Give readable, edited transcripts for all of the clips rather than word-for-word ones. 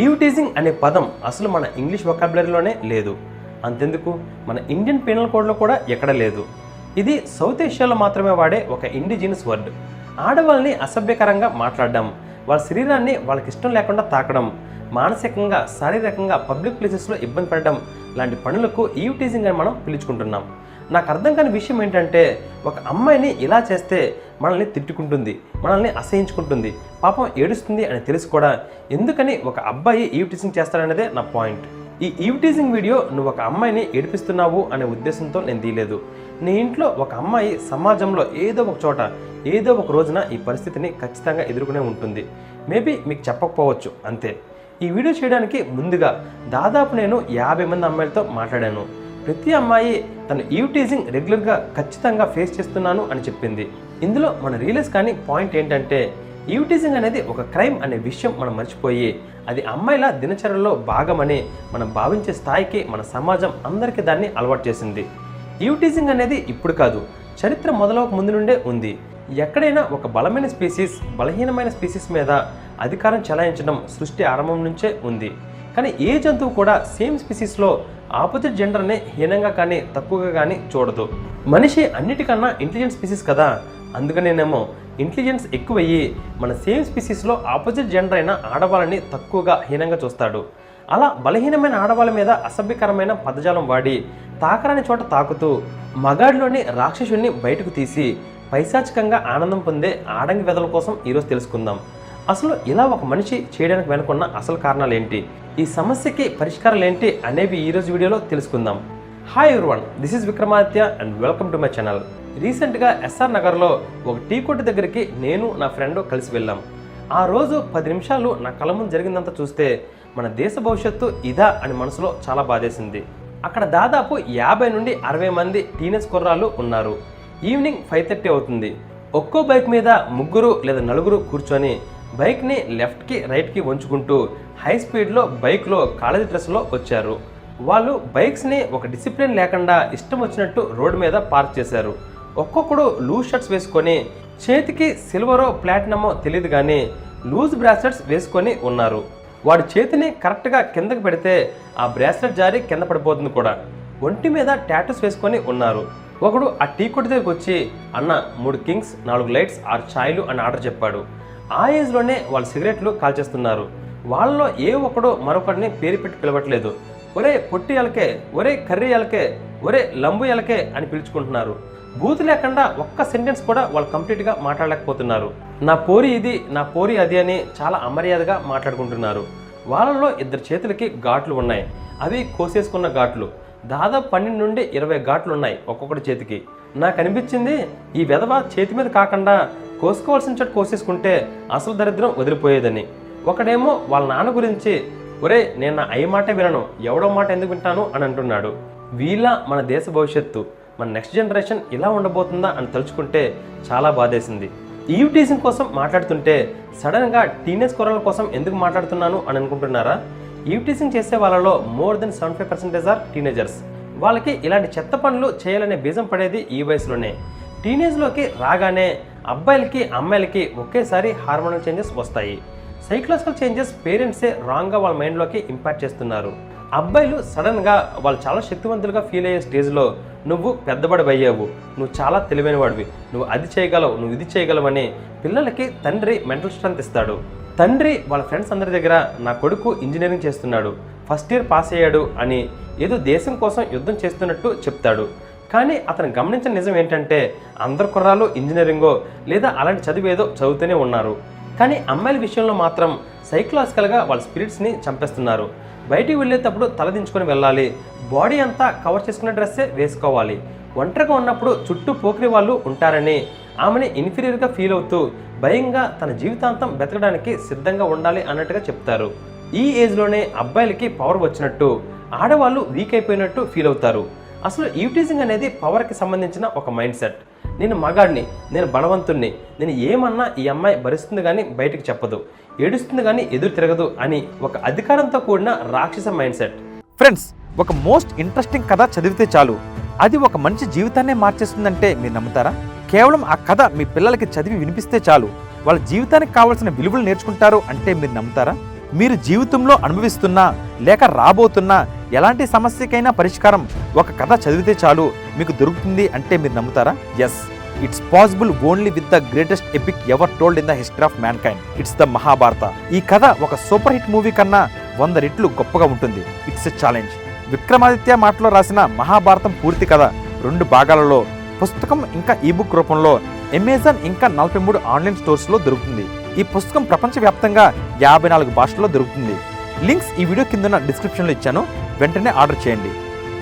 Eve teasing అనే పదం అసలు మన ఇంగ్లీష్ వొకాబులరీలోనే లేదు. అంతెందుకు మన ఇండియన్ పీనల్ కోడ్లో కూడా ఎక్కడ లేదు. ఇది సౌత్ ఏషియాలో మాత్రమే వాడే ఒక ఇండిజినస్ వర్డ్. ఆడవాళ్ళని అసభ్యకరంగా మాట్లాడడం, వాళ్ళ శరీరాన్ని వాళ్ళకి ఇష్టం లేకుండా తాకడం, మానసికంగా శారీరకంగా పబ్లిక్ ప్లేసెస్లో ఇబ్బంది పడడం లాంటి పనులకు ఈవ్ టీజింగ్ అని మనం పిలుచుకుంటున్నాం. నాకు అర్థం కాని విషయం ఏంటంటే, ఒక అమ్మాయిని ఇలా చేస్తే మనల్ని తిట్టుకుంటుంది, మనల్ని అసహించుకుంటుంది, పాపం ఏడుస్తుంది అని తెలిసి కూడా ఎందుకని ఒక అబ్బాయి ఈవ్ టీజింగ్ చేస్తాడనేదే నా పాయింట్. ఈ ఈవ్ టీజింగ్ వీడియో నువ్వు ఒక అమ్మాయిని ఏడిపిస్తున్నావు అనే ఉద్దేశంతో నేను తీయలేదు. నీ ఇంట్లో ఒక అమ్మాయి సమాజంలో ఏదో ఒక చోట ఏదో ఒక రోజున ఈ పరిస్థితిని ఖచ్చితంగా ఎదుర్కొనే ఉంటుంది. మేబీ మీకు చెప్పకపోవచ్చు, అంతే. ఈ వీడియో చేయడానికి ముందుగా దాదాపు నేను 50 మంది అమ్మాయిలతో మాట్లాడాను. ప్రతి అమ్మాయి తను ఈవ్ టీజింగ్ రెగ్యులర్గా ఖచ్చితంగా ఫేస్ చేస్తున్నాను అని చెప్పింది. ఇందులో మన రియలైజ్ కానీ పాయింట్ ఏంటంటే, ఈవ్ టీజింగ్ అనేది ఒక క్రైమ్ అనే విషయం మనం మర్చిపోయి అది అమ్మాయిల దినచర్యలో భాగమని మనం భావించే స్థాయికి మన సమాజం అందరికీ దాన్ని అలవాటు చేసింది. ఈవ్ టీజింగ్ అనేది ఇప్పుడు కాదు, చరిత్ర మొదలవక ముందు నుండే ఉంది. ఎక్కడైనా ఒక బలమైన స్పీసీస్ బలహీనమైన స్పీసీస్ మీద అధికారం చెలాయించడం సృష్టి ఆరంభం నుంచే ఉంది. కానీ ఏ జంతువు కూడా సేమ్ స్పీసీస్లో ఆపోజిట్ జెండర్ని హీనంగా కానీ తక్కువగా కానీ చూడదు. మనిషి అన్నిటికన్నా ఇంటెలిజెంట్ స్పీసీస్ కదా, అందుకనేనేమో ఇంటెలిజెన్స్ ఎక్కువయ్యి మన సేమ్ స్పీసీస్లో ఆపోజిట్ జెండర్ అయిన ఆడవాళ్ళని తక్కువగా హీనంగా చూస్తాడు. అలా బలహీనమైన ఆడవాళ్ళ మీద అసభ్యకరమైన పదజాలం వాడి తాకరాని చోట తాకుతూ మగాడిలోని రాక్షసుని బయటకు తీసి పైశాచికంగా ఆనందం పొందే ఆడంగి వెదల కోసం ఈరోజు తెలుసుకుందాం. అసలు ఇలా ఒక మనిషి చేయడానికి వెనుకున్న అసలు కారణాలు ఏంటి, ఈ సమస్యకి పరిష్కారాలు ఏంటి అనేవి ఈరోజు వీడియోలో తెలుసుకుందాం. Hi everyone, this is Vikramaditya and welcome to my channel. రీసెంట్గా ఎస్ఆర్ నగర్లో ఒక టీ కొట్టు దగ్గరికి నేను నా ఫ్రెండ్ కలిసి వెళ్ళాం. ఆ రోజు 10 నిమిషాలు నా కళ్ళ ముందు జరిగిందంతా చూస్తే మన దేశ భవిష్యత్తు ఇదా అని మనసులో చాలా బాధేసింది. అక్కడ దాదాపు 50 నుండి 60 మంది టీనేజ్ కుర్రాళ్ళు ఉన్నారు. ఈవినింగ్ 5:30 అవుతుంది. ఒక్కో బైక్ మీద 3 లేదా 4 కూర్చొని బైక్ని లెఫ్ట్కి రైట్కి వంచుకుంటూ హై స్పీడ్లో బైక్లో కాలేజీ డ్రెస్లో వచ్చారు. వాళ్ళు బైక్స్ని ఒక డిసిప్లిన్ లేకుండా ఇష్టం వచ్చినట్టు రోడ్డు మీద పార్క్ చేశారు. ఒక్కొక్కడు లూజ్ షర్ట్స్ వేసుకొని, చేతికి సిల్వరో ప్లాటినమో తెలియదు కానీ లూజ్ బ్రాస్లెట్స్ వేసుకొని ఉన్నారు. వాడి చేతిని కరెక్ట్గా కిందకి పెడితే ఆ బ్రాస్లెట్ జారి కింద పడిపోతుంది కూడా. ఒంటి మీద టాటూస్ వేసుకొని ఉన్నారు. ఒకడు ఆ టీ కొట్టు దగ్గరికి వచ్చి, అన్న 3 కింగ్స్ 4 లైట్స్ 6 ఛాయ్లు అని ఆర్డర్ చెప్పాడు. ఆ ఏజ్లోనే వాళ్ళు సిగరెట్లు కాల్చేస్తున్నారు. వాళ్ళలో ఏ ఒక్కడు మరొకడిని పేరు పెట్టి పిలవట్లేదు. ఒరే పొట్టి ఎలకే, ఒరే కర్రీ ఎలకే, ఒరే లంబు ఎలకే అని పిలుచుకుంటున్నారు. బూతు లేకుండా ఒక్క సెంటెన్స్ కూడా వాళ్ళు కంప్లీట్గా మాట్లాడలేకపోతున్నారు. నా పోరి ఇది, నా పోరి అది అని చాలా అమర్యాదగా మాట్లాడుకుంటున్నారు. వాళ్ళలో 2 చేతులకి ఘాట్లు ఉన్నాయి. అవి కోసేసుకున్న ఘాట్లు. దాదాపు 12 నుండి 20 ఘాట్లు ఉన్నాయి ఒక్కొక్కటి చేతికి. నాకు అనిపించింది, ఈ వెధవ చేతి మీద కాకుండా కోసుకోవాల్సిన చోటు కోసేసుకుంటే అసలు దరిద్రం వదిలిపోయేదని. ఒకడేమో వాళ్ళ నాన్న గురించి, ఒరే నేను నా అయ్య మాటే వినను, ఎవడో మాట ఎందుకు వింటాను అని అంటున్నాడు. వీళ్ళ మన దేశ భవిష్యత్తు, మన నెక్స్ట్ జనరేషన్ ఇలా ఉండబోతుందా అని తలుచుకుంటే చాలా బాధేసింది. ఈవ్ టీజింగ్ కోసం మాట్లాడుతుంటే సడన్గా టీనేజ్ కుర్రల కోసం ఎందుకు మాట్లాడుతున్నాను అని అనుకుంటున్నారా? ఈవ్ టీజింగ్ చేసే వాళ్ళలో మోర్ దెన్ 75% ఆర్ టీనేజర్స్. వాళ్ళకి ఇలాంటి చెత్త పనులు చేయాలనే బీజం పడేది ఈ వయసులోనే. టీనేజ్లోకి రాగానే అబ్బాయిలకి అమ్మాయిలకి ఒకేసారి హార్మోనల్ చేంజెస్ వస్తాయి. సైకలాజికల్ చేంజెస్ పేరెంట్సే రాంగ్గా వాళ్ళ మైండ్లోకి ఇంపాక్ట్ చేస్తున్నారు. అబ్బాయిలు సడన్గా వాళ్ళు చాలా శక్తివంతులుగా ఫీల్ అయ్యే స్టేజ్లో నువ్వు పెద్దబడి అయ్యావు, నువ్వు చాలా తెలివైన వాడివి, నువ్వు అది చేయగలవు, నువ్వు ఇది చేయగలవని పిల్లలకి తండ్రి మెంటల్ స్ట్రెంత్ ఇస్తాడు. తండ్రి వాళ్ళ ఫ్రెండ్స్ అందరి దగ్గర నా కొడుకు ఇంజనీరింగ్ చేస్తున్నాడు, ఫస్ట్ ఇయర్ పాస్ అయ్యాడు అని ఏదో దేశం కోసం యుద్ధం చేస్తున్నట్టు చెప్తాడు. కానీ అతను గమనించిన నిజం ఏంటంటే, అందరు కుర్రాలు ఇంజనీరింగో లేదా అలాంటి చదివేదో చదువుతూనే ఉన్నారు. కానీ అమ్మాయిల విషయంలో మాత్రం సైకలాజికల్గా వాళ్ళ స్పిరిట్స్ని చంపేస్తున్నారు. బయటికి వెళ్ళేటప్పుడు తలదించుకొని వెళ్ళాలి, బాడీ అంతా కవర్ చేసుకునే డ్రెస్సే వేసుకోవాలి, ఒంటరిగా ఉన్నప్పుడు చుట్టూ పోకిరి వాళ్ళు ఉంటారని ఆమెని ఇన్ఫీరియర్గా ఫీల్ అవుతూ భయంగా తన జీవితాంతం బతకడానికి సిద్ధంగా ఉండాలి అన్నట్టుగా చెప్తారు. ఈ ఏజ్లోనే అబ్బాయిలకి పవర్ వచ్చినట్టు, ఆడవాళ్ళు వీక్ అయిపోయినట్టు ఫీల్ అవుతారు. అసలు ఈవ్ టీజింగ్ అనేది పవర్కి సంబంధించిన ఒక మైండ్ సెట్. నేను మగాడిని, నేను బలవంతుణ్ణి, నేను ఏమన్నా ఈ అమ్మాయి భరిస్తుంది కానీ బయటకు చెప్పదు, ఏడుస్తుంది కానీ ఎదురు తిరగదు అని ఒక అధికారంతో కూడిన రాక్షస మైండ్ సెట్. ఫ్రెండ్స్, ఒక మోస్ట్ ఇంట్రెస్టింగ్ కథ చదివితే చాలు అది ఒక మనిషి జీవితాన్నే మార్చేస్తుందంటే మీరు నమ్ముతారా? కేవలం ఆ కథ మీ పిల్లలకి చదివి వినిపిస్తే చాలు వాళ్ళ జీవితానికి కావాల్సిన విలువలు నేర్చుకుంటారు అంటే మీరు నమ్ముతారా? మీరు జీవితంలో అనుభవిస్తున్న లేక రాబోతున్న ఎలాంటి సమస్యకైనా పరిష్కారం ఒక కథ చదివితే చాలు మీకు దొరుకుతుంది అంటే మీరు నమ్ముతారా? Yes, it's possible only with the greatest epic ever told in the history of mankind. It's the Mahabharata. ఈ కథ ఒక సూపర్ హిట్ మూవీ కన్నా 100 రెట్లు గొప్పగా ఉంటుంది. It's a challenge. విక్రమాదిత్య మాటలో రాసిన మహాభారతం పూర్తి కథ 2 భాగాలలో పుస్తకం ఇంకా ఈబుక్ రూపంలో అమెజాన్ ఇంకా 43 ఆన్లైన్ స్టోర్స్లో దొరుకుతుంది. ఈ పుస్తకం ప్రపంచవ్యాప్తంగా 54 భాషల్లో దొరుకుతుంది. లింక్స్ ఈ వీడియో కింద డిస్క్రిప్షన్లో ఇచ్చాను, వెంటనే ఆర్డర్ చేయండి.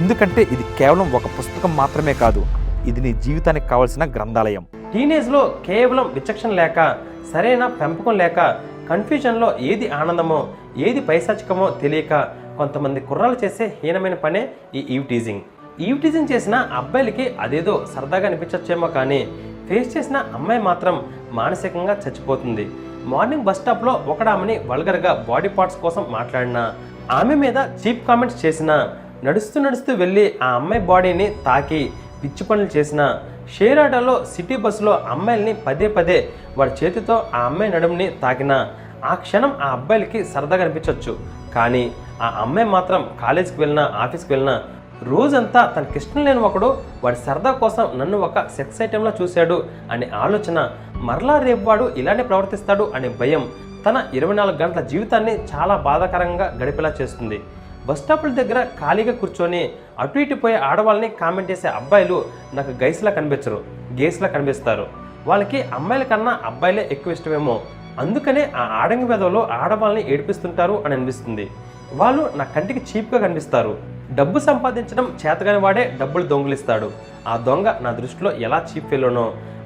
ఎందుకంటే ఇది కేవలం ఒక పుస్తకం మాత్రమే కాదు, ఇది నీ జీవితానికి కావాల్సిన గ్రంథాలయం. టీనేజ్లో కేవలం విచక్షణ లేక, సరైన పెంపకం లేక, కన్ఫ్యూజన్లో ఏది ఆనందమో ఏది పైశాచికమో తెలియక కొంతమంది కుర్రాలు చేసే హీనమైన పనే ఈ ఈవ్ టీజింగ్. ఈవ్ టీజింగ్ చేసిన అబ్బాయిలకి అదేదో సరదాగా అనిపించచ్చేమో కానీ ఫేస్ చేసిన అమ్మాయి మాత్రం మానసికంగా చచ్చిపోతుంది. మార్నింగ్ బస్ స్టాప్లో ఒకడామని వల్గర్గా బాడీ పార్ట్స్ కోసం మాట్లాడినా, ఆమె మీద చీప్ కామెంట్స్ చేసినా, నడుస్తూ నడుస్తూ వెళ్ళి ఆ అమ్మాయి బాడీని తాకి పిచ్చి పనులు చేసిన, షేర్ ఆటోలో సిటీ బస్సులో అమ్మాయిల్ని పదే పదే వాడి చేతితో ఆ అమ్మాయి నడుముని తాకినా ఆ క్షణం ఆ అబ్బాయిలకి సరదాగా అనిపించవచ్చు. కానీ ఆ అమ్మాయి మాత్రం కాలేజీకి వెళ్ళినా ఆఫీస్కి వెళ్ళినా రోజంతా తనకిష్టం లేని ఒకడు వాడి సరదా కోసం నన్ను ఒక సెక్స్ ఐటెంలో చూశాడు అనే ఆలోచన, మరలా రేపు వాడు ఇలానే ప్రవర్తిస్తాడు అనే భయం తన 24 గంటల జీవితాన్ని చాలా బాధాకరంగా గడిపేలా చేస్తుంది. బస్ స్టాపుల దగ్గర ఖాళీగా కూర్చొని అటు ఇటు పోయే ఆడవాళ్ళని కామెంట్ చేసే అబ్బాయిలు నాకు గైస్లా కనిపించరు, గేస్లా కనిపిస్తారు. వాళ్ళకి అమ్మాయిల కన్నా అబ్బాయిలే ఎక్కువ ఇష్టమేమో, అందుకనే ఆ ఆడంగి వెధవలో ఆడవాళ్ళని ఏడిపిస్తుంటారు అని అనిపిస్తుంది. వాళ్ళు నా కంటికి చీప్గా కనిపిస్తారు. డబ్బు సంపాదించడం చేతగాని వాడే డబ్బులు దొంగిలిస్తాడు. ఆ దొంగ నా దృష్టిలో ఎలా చీప్ ఫెలోనో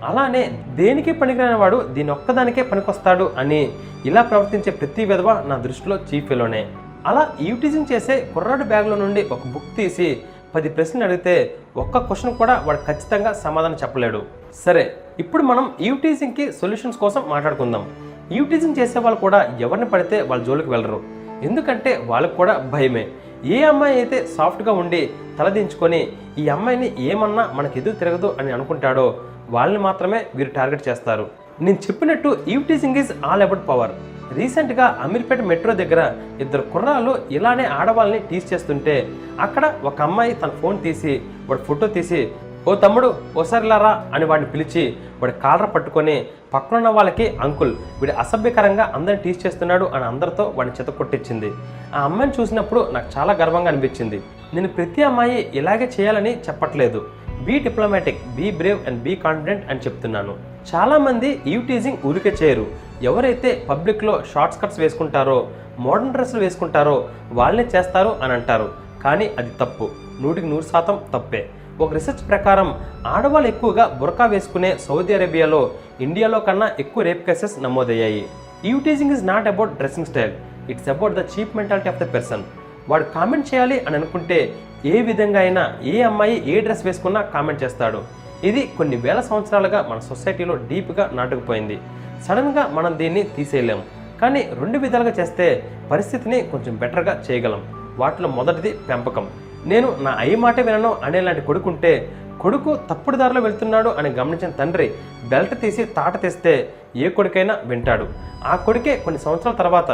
అలానే దేనికి పనికిరాని వాడు దీని ఒక్కదానికే పనికొస్తాడు అని ఇలా ప్రవర్తించే ప్రతి విధవ నా దృష్టిలో చీప్ ఫెలోనే. అలా ఈవ్టీజింగ్ చేసే కుర్రాడు బ్యాగ్లో నుండి ఒక బుక్ తీసి 10 ప్రశ్నలు అడిగితే ఒక్క క్వశ్చన్ కూడా వాడు ఖచ్చితంగా సమాధానం చెప్పలేడు. సరే, ఇప్పుడు మనం ఈవ్టీజింగ్కి సొల్యూషన్స్ కోసం మాట్లాడుకుందాం. ఈవ్టీజింగ్ చేసే వాళ్ళు కూడా ఎవరిని పడితే వాళ్ళ జోలికి వెళ్ళరు, ఎందుకంటే వాళ్ళకు కూడా భయమే. ఏ అమ్మాయి అయితే సాఫ్ట్గా ఉండి తలదించుకొని ఈ అమ్మాయిని ఏమన్నా మనకు ఎదురు తిరగదు అని అనుకుంటాడో వాళ్ళని మాత్రమే వీరు టార్గెట్ చేస్తారు. నేను చెప్పినట్టు eve teasing is all about power. రీసెంట్గా అమీర్పేట మెట్రో దగ్గర 2 కుర్రాళ్ళు ఇలానే ఆడవాళ్ళని టీస్ చేస్తుంటే అక్కడ ఒక అమ్మాయి తన ఫోన్ తీసి వాడి ఫోటో తీసి, ఓ తమ్ముడు ఓసారి లారా అని వాడిని పిలిచి వాడి కాలర్ పట్టుకొని పక్కనున్న వాళ్ళకి అంకుల్ వీడి అసభ్యకరంగా అందరిని టీస్ చేస్తున్నాడు అని అందరితో వాడిని చెతకొట్టించింది. ఆ అమ్మాయిని చూసినప్పుడు నాకు చాలా గర్వంగా అనిపించింది. నేను ప్రతి అమ్మాయి ఇలాగే చేయాలని చెప్పట్లేదు, be diplomatic, be brave and be confident అని చెప్తున్నాను. చాలామంది ఈవ్టీజింగ్ ఊరికే చేయరు. ఎవరైతే పబ్లిక్లో షార్ట్ స్కర్ట్స్ వేసుకుంటారో, మోడర్న్ డ్రెస్సులు వేసుకుంటారో వాళ్ళే చేస్తారు అని అంటారు. కానీ అది తప్పు, 100% తప్పే. ఒక రీసెర్చ్ ప్రకారం ఆడవాళ్ళు ఎక్కువగా బుర్కా వేసుకునే సౌదీ అరేబియాలో ఇండియాలో కన్నా ఎక్కువ రేప్ కేసెస్ నమోదయ్యాయి. Eve teasing is not about dressing style, it's about the cheap mentality of the person. వాడు కామెంట్ చేయాలి అని అనుకుంటే ఏ విధంగా అయినా ఏ అమ్మాయి ఏ డ్రెస్ వేసుకున్నా కామెంట్ చేస్తాడు. ఇది కొన్ని వేల సంవత్సరాలుగా మన సొసైటీలో డీప్గా నాటుకుపోయింది. సడన్గా మనం దీన్ని తీసేయలేం, కానీ 2 విధాలుగా చేస్తే పరిస్థితిని కొంచెం బెటర్గా చేయగలం. వాటిలో మొదటిది పెంపకం. నేను నా అయ్యి మాట వినను అనేలాంటి కొడుకుంటే కొడుకు తప్పుడు దారిలో వెళ్తున్నాడు అని గమనించిన తండ్రి బెల్ట్ తీసి తాట తెస్తే ఏ కొడుకైనా వింటాడు. ఆ కొడుకే కొన్ని సంవత్సరాల తర్వాత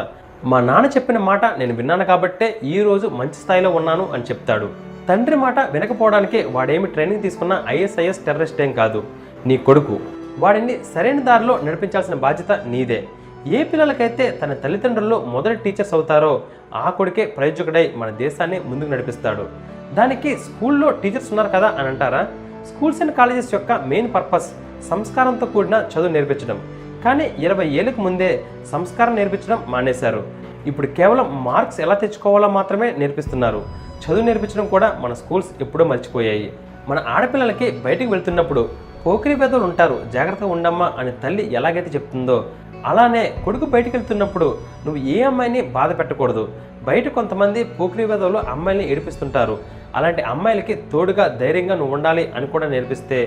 మా నాన్న చెప్పిన మాట నేను విన్నాను కాబట్టే ఈరోజు మంచి స్థాయిలో ఉన్నాను అని చెప్తాడు. తండ్రి మాట వినకపోవడానికి వాడేమి ట్రైనింగ్ తీసుకున్న ఐఎస్ఐఎస్ టెర్రరిస్ట్ ఏం కాదు, నీ కొడుకు. వాడిని సరైన దారిలో నడిపించాల్సిన బాధ్యత నీదే. ఏ పిల్లలకైతే తన తల్లిదండ్రులు మొదటి టీచర్స్ అవుతారో ఆ కొడుకే ప్రయోజకుడై మన దేశాన్ని ముందుకు నడిపిస్తాడు. దానికి స్కూల్లో టీచర్స్ ఉన్నారు కదా అని అంటారా? స్కూల్స్ అండ్ కాలేజెస్ యొక్క మెయిన్ పర్పస్ సంస్కారంతో కూడిన చదువు నేర్పించడం. కానీ 20 ఏళ్ళకు ముందే సంస్కారం నేర్పించడం మానేశారు. ఇప్పుడు కేవలం మార్క్స్ ఎలా తెచ్చుకోవాలో మాత్రమే నేర్పిస్తున్నారు. చదువు నేర్పించడం కూడా మన స్కూల్స్ ఎప్పుడో మర్చిపోయాయి. మన ఆడపిల్లలకి బయటికి వెళ్తున్నప్పుడు పోకిరి పెద్దలు ఉంటారు, జాగ్రత్తగా ఉండమ్మా అని తల్లి ఎలాగైతే చెప్తుందో అలానే కొడుకు బయటికి వెళ్తున్నప్పుడు నువ్వు ఏ అమ్మాయిని బాధ పెట్టకూడదు. బయట కొంతమంది పోకిరి పెద్దలు అమ్మాయిని ఏడిపిస్తుంటారు. అలాంటి అమ్మాయిలకి తోడుగా ధైర్యంగా నువ్వు ఉండాలి అని కూడా నేర్పిస్తే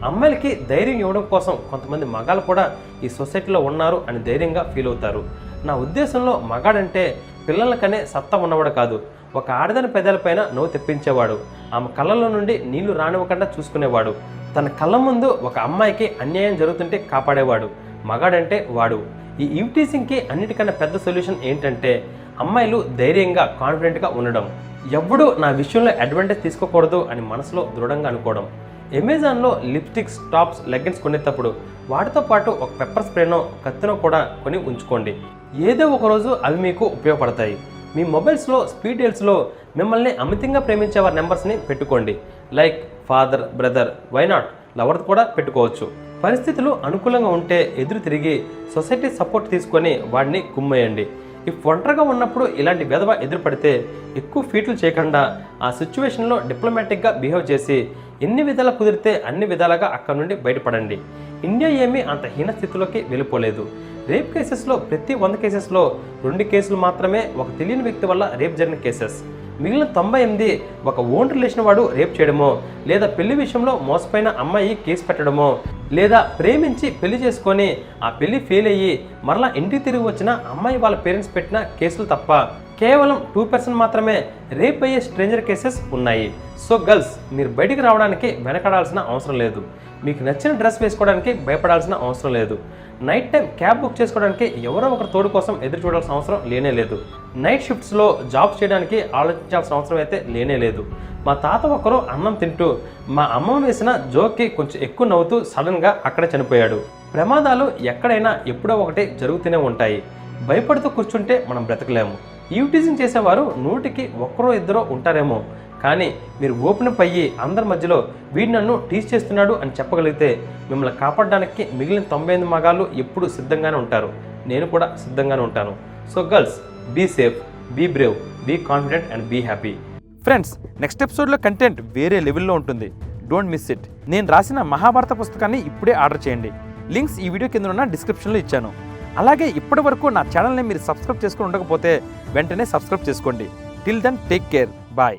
అమ్మాయిలకి ధైర్యం ఇవ్వడం కోసం కొంతమంది మగాళ్ళు కూడా ఈ సొసైటీలో ఉన్నారు అని ధైర్యంగా ఫీల్ అవుతారు. నా ఉద్దేశంలో మగాడంటే పిల్లలకనే సత్తా ఉన్నవాడు కాదు, ఒక ఆడదాని పెదాలపైన నవ్వు తెప్పించేవాడు, ఆమె కళ్ళలో నుండి నీళ్లు రానివ్వకుండా చూసుకునేవాడు, తన కళ్ళ ముందు ఒక అమ్మాయికి అన్యాయం జరుగుతుంటే కాపాడేవాడు. మగాడంటే వాడు. ఈ ఈవ్ టీజింగ్కి అన్నిటికన్నా పెద్ద సొల్యూషన్ ఏంటంటే అమ్మాయిలు ధైర్యంగా కాన్ఫిడెంట్గా ఉండడం. ఎవ్వడూ నా విషయంలో అడ్వాంటేజ్ తీసుకోకూడదు అని మనసులో దృఢంగా అనుకోవడం. అమెజాన్లో లిప్స్టిక్స్, టాప్స్, లెగ్గిన్స్ కొనేటప్పుడు వాటితో పాటు ఒక పెప్పర్ స్ప్రేనో కత్తినో కూడా కొని ఉంచుకోండి. ఏదో ఒక రోజు అవి మీకు ఉపయోగపడతాయి. మీ మొబైల్స్లో స్పీడ్ డైల్స్లో మిమ్మల్ని అమితంగా ప్రేమించే వారి నెంబర్స్ని పెట్టుకోండి. Like father, brother, why not lover కూడా పెట్టుకోవచ్చు. పరిస్థితులు అనుకూలంగా ఉంటే ఎదురు తిరిగి సొసైటీ సపోర్ట్ తీసుకొని వాడిని కుమ్మేయండి. ఇఫ్ ఒంటరిగా ఉన్నప్పుడు ఇలాంటి వెధవ ఎదురుపడితే ఎక్కువ ఫీట్లు చేయకుండా ఆ సిచ్యువేషన్లో డిప్లొమాటిక్గా బిహేవ్ చేసి ఎన్ని విధాలా కుదిరితే అన్ని విధాలుగా అక్కడ నుండి బయటపడండి. ఇండియా ఏమీ అంత హీన స్థితిలోకి వెళ్ళిపోలేదు. రేప్ కేసెస్లో ప్రతి 100 కేసెస్లో 2 కేసులు మాత్రమే ఒక తెలియని వ్యక్తి వల్ల రేప్ జరిగిన కేసెస్. మిగిలిన 98 ఒక ఓన్ రిలేషన్ వాడు రేప్ చేయడమో, లేదా పెళ్లి విషయంలో మోసపోయిన అమ్మాయి కేసు పెట్టడమో, లేదా ప్రేమించి పెళ్లి చేసుకొని ఆ పెళ్లి ఫెయిల్ అయ్యి మరలా ఇంటికి తిరిగి వచ్చిన అమ్మాయి వాళ్ళ పేరెంట్స్ పెట్టిన కేసులు తప్ప కేవలం 2% మాత్రమే రేప్ అయ్యే స్ట్రేంజర్ కేసెస్ ఉన్నాయి. సో గర్ల్స్, మీరు బయటికి రావడానికి వెనకడాల్సిన అవసరం లేదు. మీకు నచ్చిన డ్రెస్ వేసుకోవడానికి భయపడాల్సిన అవసరం లేదు. నైట్ టైం క్యాబ్ బుక్ చేసుకోవడానికి ఎవరో ఒకరి తోడు కోసం ఎదురు చూడాల్సిన అవసరం లేనే లేదు. నైట్ షిఫ్ట్స్లో జాబ్స్ చేయడానికి ఆలోచించాల్సిన అవసరం అయితే లేనే లేదు. మా తాత ఒకరు అన్నం తింటూ మా అమ్మమ్మ వేసిన జోక్కి కొంచెం ఎక్కువ నవ్వుతూ సడన్గా అక్కడే చనిపోయాడు. ప్రమాదాలు ఎక్కడైనా ఎప్పుడో ఒకటి జరుగుతూనే ఉంటాయి. భయపడుతూ కూర్చుంటే మనం బ్రతకలేము. ఈవ్ టీజింగ్ చేసేవారు 100కి 1-2 ఉంటారేమో, కానీ మీరు ఓపెన్ అప్ అయ్యి అందరి మధ్యలో వీడు నన్ను టీజ్ చేస్తున్నాడు అని చెప్పగలిగితే మిమ్మల్ని కాపాడడానికి మిగిలిన 98 మగాళ్ళు ఎప్పుడు సిద్ధంగానే ఉంటారు. నేను కూడా సిద్ధంగానే ఉంటాను. So girls, be safe, be brave, be confident and be happy. Friends, next ఎపిసోడ్లో కంటెంట్ వేరే లెవెల్లో ఉంటుంది. Don't miss it. నేను రాసిన మహాభారత పుస్తకాన్ని ఇప్పుడే ఆర్డర్ చేయండి. లింక్స్ ఈ వీడియో కింద ఉన్న డిస్క్రిప్షన్లో ఇచ్చాను. అలాగే ఇప్పటి వరకు నా ఛానల్ని మీరు సబ్స్క్రైబ్ చేసుకుని ఉండకపోతే వెంటనే సబ్స్క్రైబ్ చేసుకోండి. Till then take care.